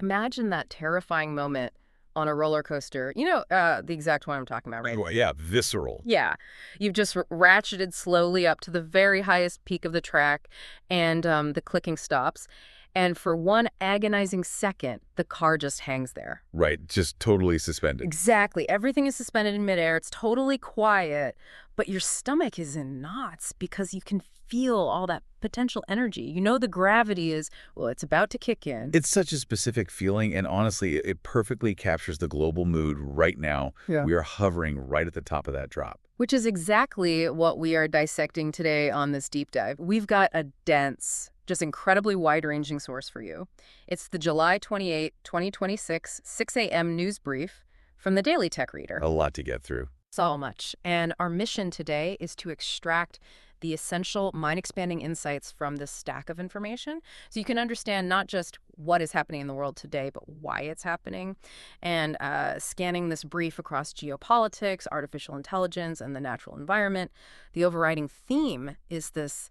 Imagine that terrifying moment on a roller coaster. The exact one I'm talking about, right? Well, yeah, visceral. Yeah. You've just ratcheted slowly up to the very highest peak of the track, and the clicking stops. And for one agonizing second, the car just hangs there. Right, just totally suspended. Exactly. Everything is suspended in midair. It's totally quiet, but your stomach is in knots because you can feel all that potential energy. You know the gravity is, well, it's about to kick in. It's such a specific feeling, and honestly, it perfectly captures the global mood right now. Yeah. We are hovering right at the top of that drop. Which is exactly what we are dissecting today on this deep dive. We've got a dense, just incredibly wide-ranging source for you. It's the July 28, 2026, 6 a.m. news brief from the Daily Tech Reader. A lot to get through. So much. And our mission today is to extract the essential mind-expanding insights from this stack of information so you can understand not just what is happening in the world today, but why it's happening. And scanning this brief across geopolitics, artificial intelligence, and the natural environment, the overriding theme is this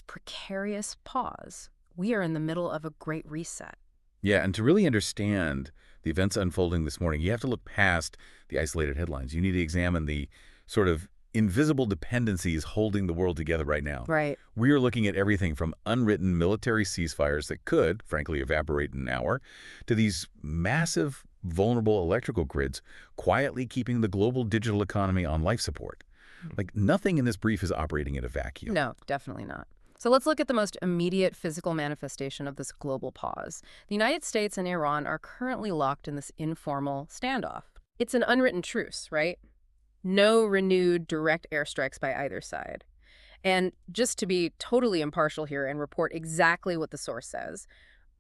precarious pause. We are in the middle of a great reset. Yeah, and to really understand the events unfolding this morning, you have to look past the isolated headlines. You need to examine the sort of invisible dependencies holding the world together right now. Right. We are looking at everything from unwritten military ceasefires that could, frankly, evaporate in an hour, to these massive, vulnerable electrical grids quietly keeping the global digital economy on life support. Like, nothing in this brief is operating in a vacuum. No, definitely not. So let's look at the most immediate physical manifestation of this global pause. The United States and Iran are currently locked in this informal standoff. It's an unwritten truce, right? No renewed direct airstrikes by either side. And just to be totally impartial here and report exactly what the source says,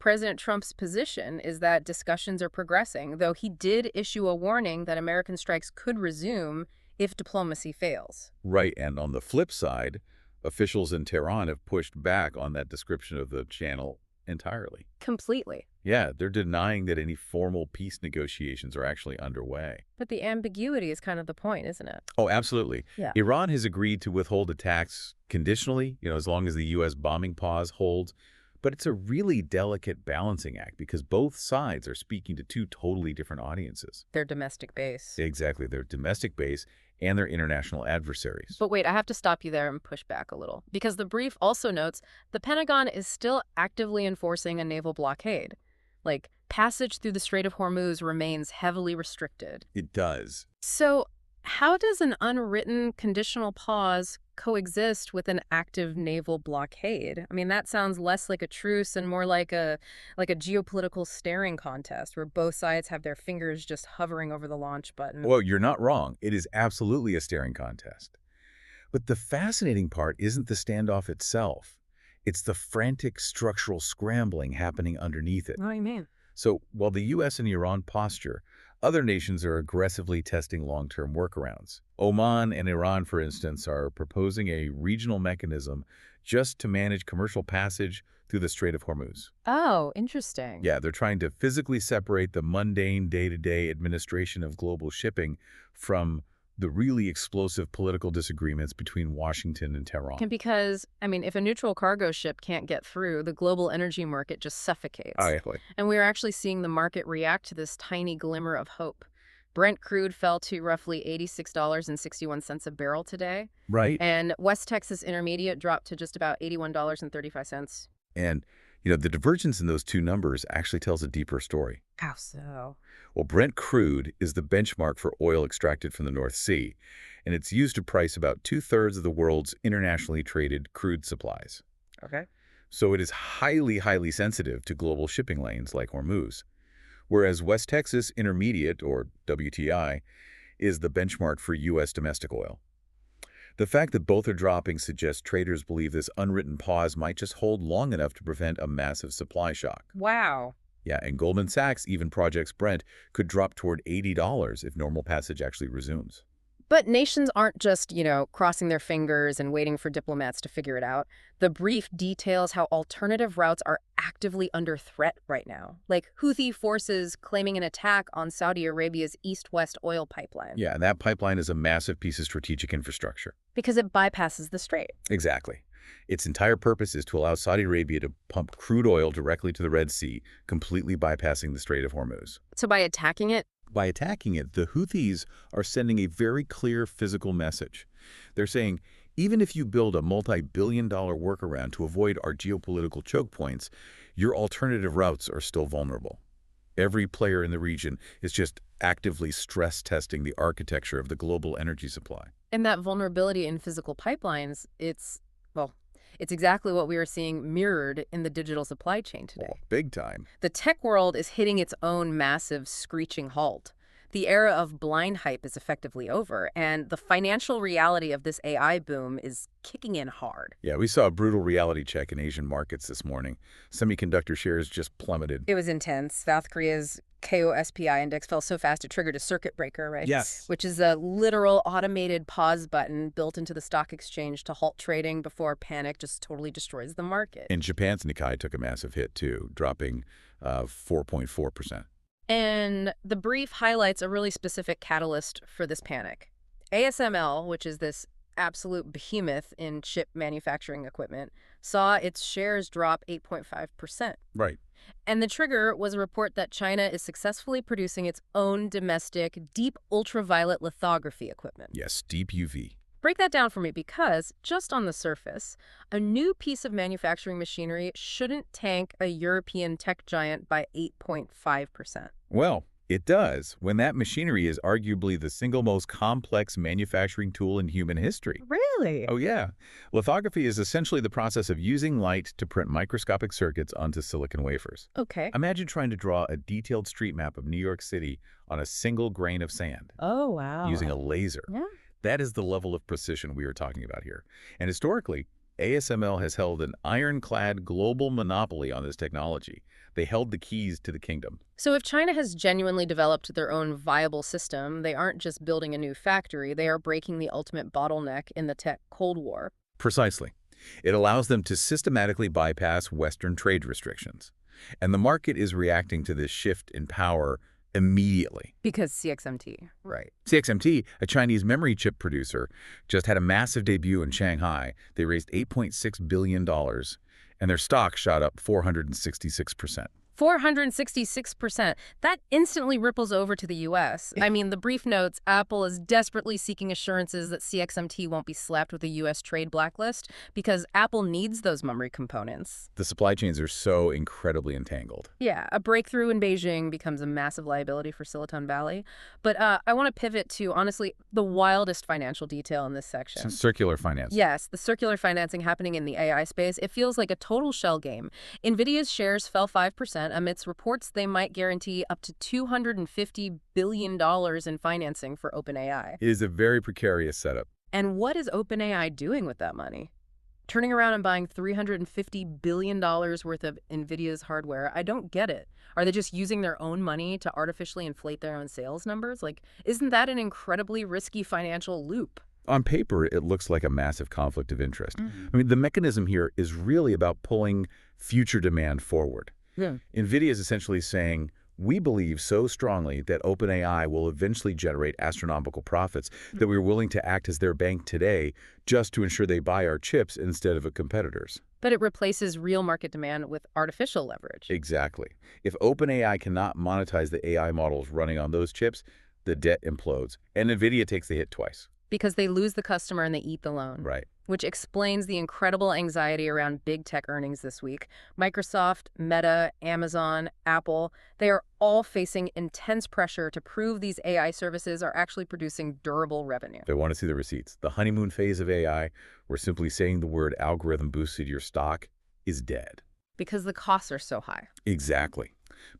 President Trump's position is that discussions are progressing, though he did issue a warning that American strikes could resume if diplomacy fails. Right, and on the flip side, officials in Tehran have pushed back on that description of the channel entirely. Completely. Yeah, they're denying that any formal peace negotiations are actually underway. But the ambiguity is kind of the point, isn't it? Oh, absolutely. Yeah. Iran has agreed to withhold attacks conditionally, as long as the U.S. bombing pause holds. But it's a really delicate balancing act because both sides are speaking to two totally different audiences. Their domestic base. Exactly, their domestic base and their international adversaries. But wait, I have to stop you there and push back a little. Because the brief also notes the Pentagon is still actively enforcing a naval blockade. Like, passage through the Strait of Hormuz remains heavily restricted. It does. So how does an unwritten conditional pause coexist with an active naval blockade? I mean, that sounds less like a truce and more like a geopolitical staring contest where both sides have their fingers just hovering over the launch button. Well, you're not wrong. It is absolutely a staring contest. But the fascinating part isn't the standoff itself. It's the frantic structural scrambling happening underneath it. What do you mean? So while the U.S. and Iran posture, other nations are aggressively testing long-term workarounds. Oman and Iran, for instance, are proposing a regional mechanism just to manage commercial passage through the Strait of Hormuz. Oh, interesting. Yeah, they're trying to physically separate the mundane day-to-day administration of global shipping from the really explosive political disagreements between Washington and Tehran. Because, I mean, if a neutral cargo ship can't get through, the global energy market just suffocates. Exactly. And we're actually seeing the market react to this tiny glimmer of hope. Brent crude fell to roughly $86.61 a barrel today. Right. And West Texas Intermediate dropped to just about $81.35. And, the divergence in those two numbers actually tells a deeper story. How so? Well, Brent crude is the benchmark for oil extracted from the North Sea, and it's used to price about 2/3 of the world's internationally traded crude supplies. Okay. So it is highly, highly sensitive to global shipping lanes like Hormuz, whereas West Texas Intermediate, or WTI, is the benchmark for U.S. domestic oil. The fact that both are dropping suggests traders believe this unwritten pause might just hold long enough to prevent a massive supply shock. Wow. Yeah, and Goldman Sachs even projects Brent could drop toward $80 if normal passage actually resumes. But nations aren't just, crossing their fingers and waiting for diplomats to figure it out. The brief details how alternative routes are actively under threat right now, like Houthi forces claiming an attack on Saudi Arabia's east-west oil pipeline. Yeah, and that pipeline is a massive piece of strategic infrastructure. Because it bypasses the strait. Exactly. Its entire purpose is to allow Saudi Arabia to pump crude oil directly to the Red Sea, completely bypassing the Strait of Hormuz. So by attacking it, By attacking it, the Houthis are sending a very clear physical message. They're saying, even if you build a multi-billion-dollar workaround to avoid our geopolitical choke points, your alternative routes are still vulnerable. Every player in the region is just actively stress-testing the architecture of the global energy supply. and that vulnerability in physical pipelines, well, it's exactly what we are seeing mirrored in the digital supply chain today. Oh, big time. The tech world is hitting its own massive screeching halt. The era of blind hype is effectively over, and the financial reality of this AI boom is kicking in hard. Yeah, we saw a brutal reality check in Asian markets this morning. Semiconductor shares just plummeted. It was intense. South Korea's KOSPI index fell so fast it triggered a circuit breaker, right? Yes. Which is a literal automated pause button built into the stock exchange to halt trading before panic just totally destroys the market. And Japan's Nikkei took a massive hit, too, dropping 4.4%. And the brief highlights a really specific catalyst for this panic. ASML, which is this absolute behemoth in chip manufacturing equipment, saw its shares drop 8.5%. Right. And the trigger was a report that China is successfully producing its own domestic deep ultraviolet lithography equipment. Yes, deep UV. Break that down for me, because just on the surface, a new piece of manufacturing machinery shouldn't tank a European tech giant by 8.5%. Well, it does, when that machinery is arguably the single most complex manufacturing tool in human history. Really? Oh, yeah. Lithography is essentially the process of using light to print microscopic circuits onto silicon wafers. Okay. Imagine trying to draw a detailed street map of New York City on a single grain of sand Oh, wow. using a laser. Yeah. That is the level of precision we are talking about here. And historically, ASML has held an ironclad global monopoly on this technology. They held the keys to the kingdom. So if China has genuinely developed their own viable system, they aren't just building a new factory, they are breaking the ultimate bottleneck in the tech Cold War. Precisely. It allows them to systematically bypass Western trade restrictions. And the market is reacting to this shift in power immediately. Because CXMT. Right. CXMT, a Chinese memory chip producer, just had a massive debut in Shanghai. They raised $8.6 billion, and their stock shot up 466%. 466%. That instantly ripples over to the U.S. I mean, the brief notes, Apple is desperately seeking assurances that CXMT won't be slapped with a U.S. trade blacklist because Apple needs those memory components. The supply chains are so incredibly entangled. Yeah, a breakthrough in Beijing becomes a massive liability for Silicon Valley. But I want to pivot to, honestly, the wildest financial detail in this section. Circular finance. Yes, the circular financing happening in the AI space. It feels like a total shell game. NVIDIA's shares fell 5% amidst reports they might guarantee up to $250 billion in financing for OpenAI. It is a very precarious setup. And what is OpenAI doing with that money? Turning around and buying $350 billion worth of NVIDIA's hardware? I don't get it. Are they just using their own money to artificially inflate their own sales numbers? Like, isn't that an incredibly risky financial loop? On paper, it looks like a massive conflict of interest. I mean, the mechanism here is really about pulling future demand forward. Yeah. NVIDIA is essentially saying, we believe so strongly that OpenAI will eventually generate astronomical profits that we're willing to act as their bank today just to ensure they buy our chips instead of a competitor's. But it replaces real market demand with artificial leverage. Exactly. If OpenAI cannot monetize the AI models running on those chips, the debt implodes, and NVIDIA takes the hit twice. Because they lose the customer and they eat the loan. Right. Which explains the incredible anxiety around big tech earnings this week. Microsoft, Meta, Amazon, Apple, they are all facing intense pressure to prove these AI services are actually producing durable revenue. They want to see the receipts. The honeymoon phase of AI, where simply saying the word algorithm boosted your stock, is dead. Because the costs are so high. Exactly.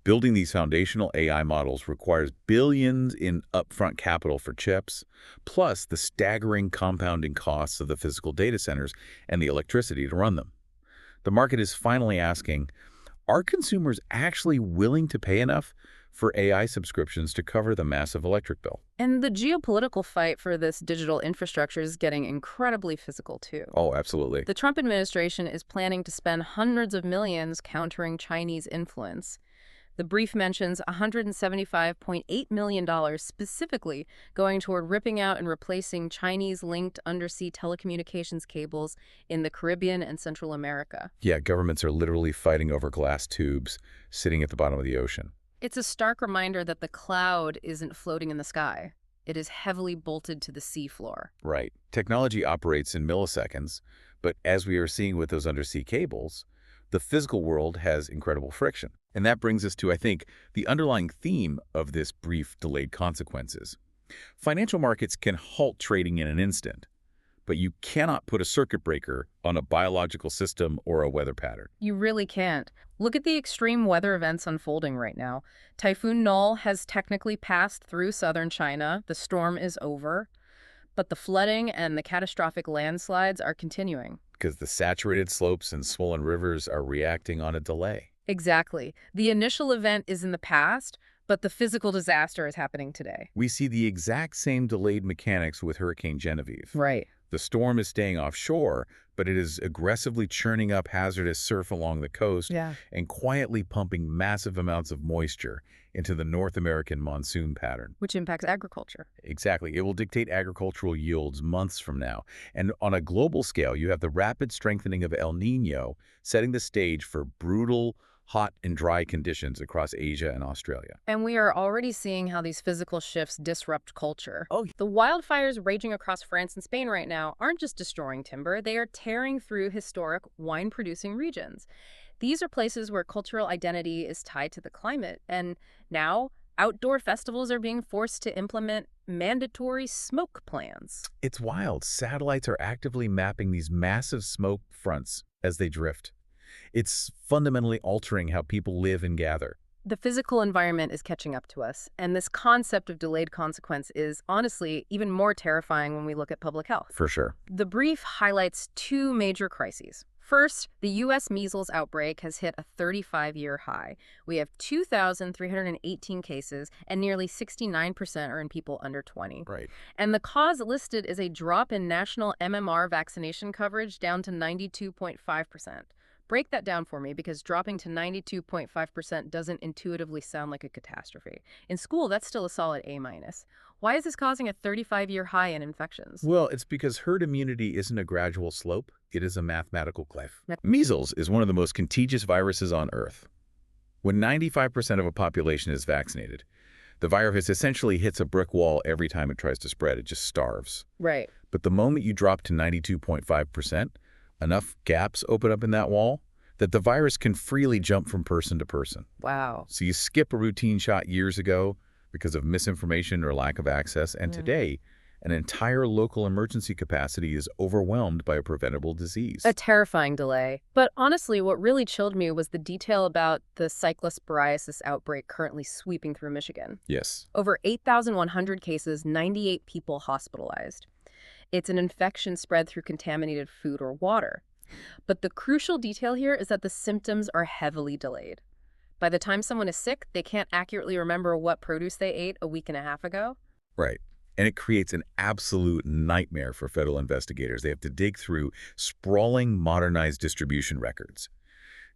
Building these foundational AI models requires billions in upfront capital for chips, plus the staggering compounding costs of the physical data centers and the electricity to run them. The market is finally asking, are consumers actually willing to pay enough for AI subscriptions to cover the massive electric bill? And the geopolitical fight for this digital infrastructure is getting incredibly physical, too. Oh, absolutely. The Trump administration is planning to spend hundreds of millions countering Chinese influence. The brief mentions $175.8 million specifically going toward ripping out and replacing Chinese-linked undersea telecommunications cables in the Caribbean and Central America. Yeah, governments are literally fighting over glass tubes sitting at the bottom of the ocean. It's a stark reminder that the cloud isn't floating in the sky. It is heavily bolted to the seafloor. Right. Technology operates in milliseconds, but as we are seeing with those undersea cables, the physical world has incredible friction. And that brings us to, I think, the underlying theme of this brief delayed consequences. Financial markets can halt trading in an instant, but you cannot put a circuit breaker on a biological system or a weather pattern. You really can't. Look at the extreme weather events unfolding right now. Typhoon Null has technically passed through southern China. The storm is over. But the flooding and the catastrophic landslides are continuing. Because the saturated slopes and swollen rivers are reacting on a delay. Exactly. The initial event is in the past, but the physical disaster is happening today. We see the exact same delayed mechanics with Hurricane Genevieve. Right. The storm is staying offshore, but it is aggressively churning up hazardous surf along the coast and quietly pumping massive amounts of moisture into the North American monsoon pattern. Which impacts agriculture. Exactly. It will dictate agricultural yields months from now. And on a global scale, you have the rapid strengthening of El Niño setting the stage for brutal, hot and dry conditions across Asia and Australia. And we are already seeing how these physical shifts disrupt culture. Oh, the wildfires raging across France and Spain right now aren't just destroying timber, they are tearing through historic wine-producing regions. These are places where cultural identity is tied to the climate, and now outdoor festivals are being forced to implement mandatory smoke plans. It's wild. Satellites are actively mapping these massive smoke fronts as they drift. It's fundamentally altering how people live and gather. The physical environment is catching up to us, and this concept of delayed consequence is, honestly, even more terrifying when we look at public health. For sure. The brief highlights two major crises. First, the U.S. measles outbreak has hit a 35-year high. We have 2,318 cases, and nearly 69% are in people under 20. Right. And the cause listed is a drop in national MMR vaccination coverage down to 92.5%. Break that down for me, because dropping to 92.5% doesn't intuitively sound like a catastrophe. In school, that's still a solid A-. Why is this causing a 35-year high in infections? Well, it's because herd immunity isn't a gradual slope. It is a mathematical cliff. Measles is one of the most contagious viruses on Earth. When 95% of a population is vaccinated, the virus essentially hits a brick wall every time it tries to spread. It just starves. Right. But the moment you drop to 92.5%, enough gaps open up in that wall that the virus can freely jump from person to person. Wow. So you skip a routine shot years ago because of misinformation or lack of access, and today, an entire local emergency capacity is overwhelmed by a preventable disease. A terrifying delay. But honestly, what really chilled me was the detail about the cyclosporiasis outbreak currently sweeping through Michigan. Yes. Over 8,100 cases, 98 people hospitalized. It's an infection spread through contaminated food or water. But the crucial detail here is that the symptoms are heavily delayed. By the time someone is sick, they can't accurately remember what produce they ate a week and a half ago. Right. And it creates an absolute nightmare for federal investigators. They have to dig through sprawling, modernized distribution records.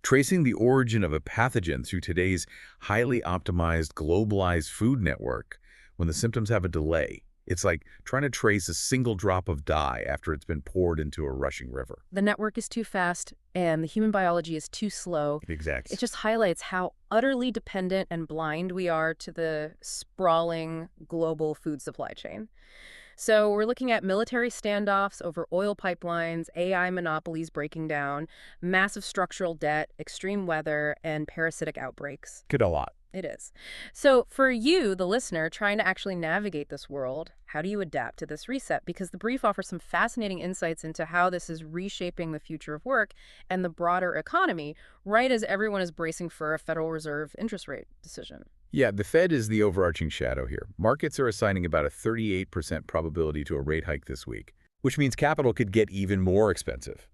Tracing the origin of a pathogen through today's highly optimized, globalized food network when the symptoms have a delay. It's like trying to trace a single drop of dye after it's been poured into a rushing river. The network is too fast, and the human biology is too slow. Exactly. It just highlights how utterly dependent and blind we are to the sprawling global food supply chain. So we're looking at military standoffs over oil pipelines, AI monopolies breaking down, massive structural debt, extreme weather, and parasitic outbreaks. Could a lot. It is. So for you, the listener, trying to actually navigate this world, how do you adapt to this reset? Because the brief offers some fascinating insights into how this is reshaping the future of work and the broader economy, right as everyone is bracing for a Federal Reserve interest rate decision. Yeah, the Fed is the overarching shadow here. Markets are assigning about a 38% probability to a rate hike this week, which means capital could get even more expensive.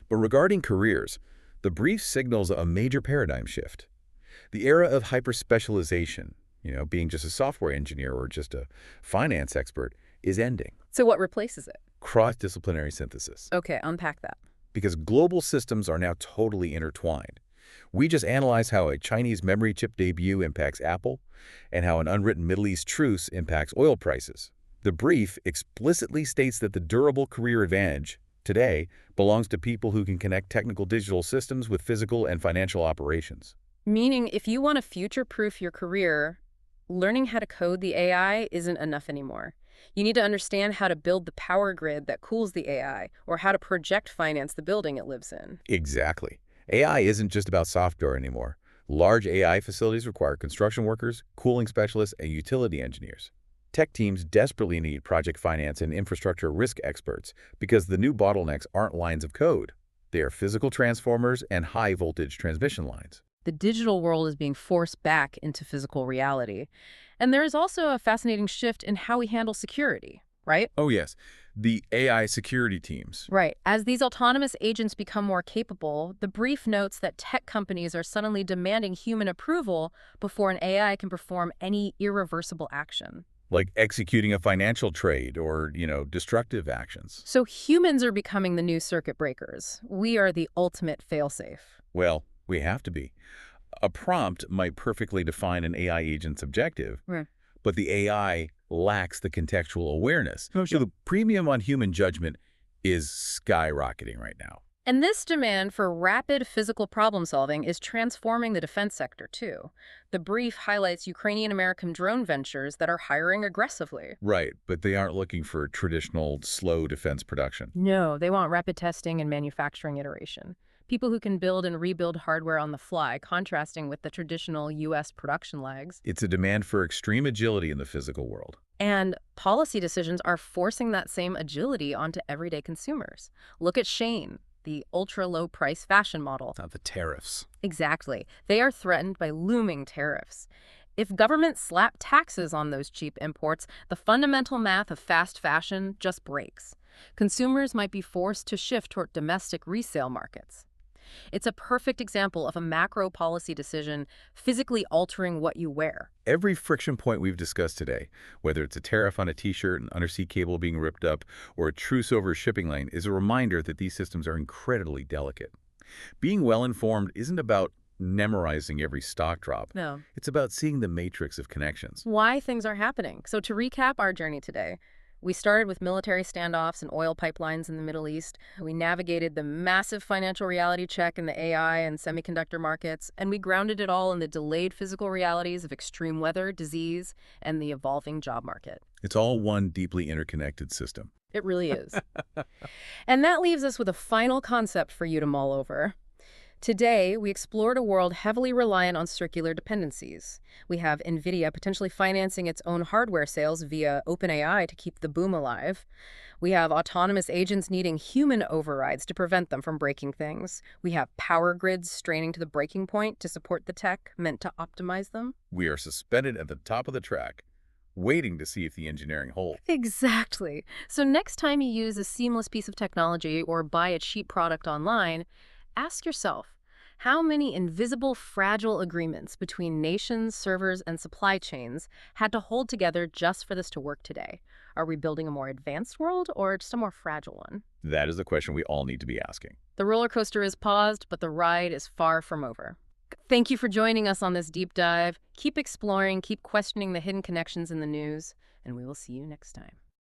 But regarding careers, the brief signals a major paradigm shift. The era of hyper-specialization, being just a software engineer or just a finance expert, is ending. So what replaces it? Cross-disciplinary synthesis. Okay, unpack that. Because global systems are now totally intertwined. We just analyze how a Chinese memory chip debut impacts Apple and how an unwritten Middle East truce impacts oil prices. The brief explicitly states that the durable career advantage today belongs to people who can connect technical digital systems with physical and financial operations. Meaning, if you want to future-proof your career, learning how to code the AI isn't enough anymore. You need to understand how to build the power grid that cools the AI, or how to project finance the building it lives in. Exactly. AI isn't just about software anymore. Large AI facilities require construction workers, cooling specialists, and utility engineers. Tech teams desperately need project finance and infrastructure risk experts because the new bottlenecks aren't lines of code. They are physical transformers and high-voltage transmission lines. The digital world is being forced back into physical reality. And there is also a fascinating shift in how we handle security, right? Oh yes, the AI security teams. Right. As these autonomous agents become more capable, the brief notes that tech companies are suddenly demanding human approval before an AI can perform any irreversible action. Like executing a financial trade or, destructive actions. So humans are becoming the new circuit breakers. We are the ultimate failsafe. Well, we have to be. A prompt might perfectly define an AI agent's objective, Right. but the AI lacks the contextual awareness. Oh, sure. So the premium on human judgment is skyrocketing right now. And this demand for rapid physical problem solving is transforming the defense sector, too. The brief highlights Ukrainian-American drone ventures that are hiring aggressively. Right, but they aren't looking for traditional slow defense production. No, they want rapid testing and manufacturing iteration. People who can build and rebuild hardware on the fly, contrasting with the traditional U.S. production lags. It's a demand for extreme agility in the physical world. And policy decisions are forcing that same agility onto everyday consumers. Look at Shane, the ultra-low price fashion model. Not the tariffs. Exactly. They are threatened by looming tariffs. If governments slap taxes on those cheap imports, the fundamental math of fast fashion just breaks. Consumers might be forced to shift toward domestic resale markets. It's a perfect example of a macro policy decision physically altering what you wear. Every friction point we've discussed today, whether it's a tariff on a t-shirt, an undersea cable being ripped up, or a truce over a shipping lane, is a reminder that these systems are incredibly delicate. Being well-informed isn't about memorizing every stock drop. No. It's about seeing the matrix of connections. Why things are happening. So to recap our journey today, we started with military standoffs and oil pipelines in the Middle East. We navigated the massive financial reality check in the AI and semiconductor markets, and we grounded it all in the delayed physical realities of extreme weather, disease, and the evolving job market. It's all one deeply interconnected system. It really is. And that leaves us with a final concept for you to mull over. Today, we explored a world heavily reliant on circular dependencies. We have NVIDIA potentially financing its own hardware sales via OpenAI to keep the boom alive. We have autonomous agents needing human overrides to prevent them from breaking things. We have power grids straining to the breaking point to support the tech meant to optimize them. We are suspended at the top of the track, waiting to see if the engineering holds. Exactly. So next time you use a seamless piece of technology or buy a cheap product online, ask yourself, how many invisible, fragile agreements between nations, servers, and supply chains had to hold together just for this to work today? Are we building a more advanced world or just a more fragile one? That is the question we all need to be asking. The roller coaster is paused, but the ride is far from over. Thank you for joining us on this deep dive. Keep exploring, keep questioning the hidden connections in the news, and we will see you next time.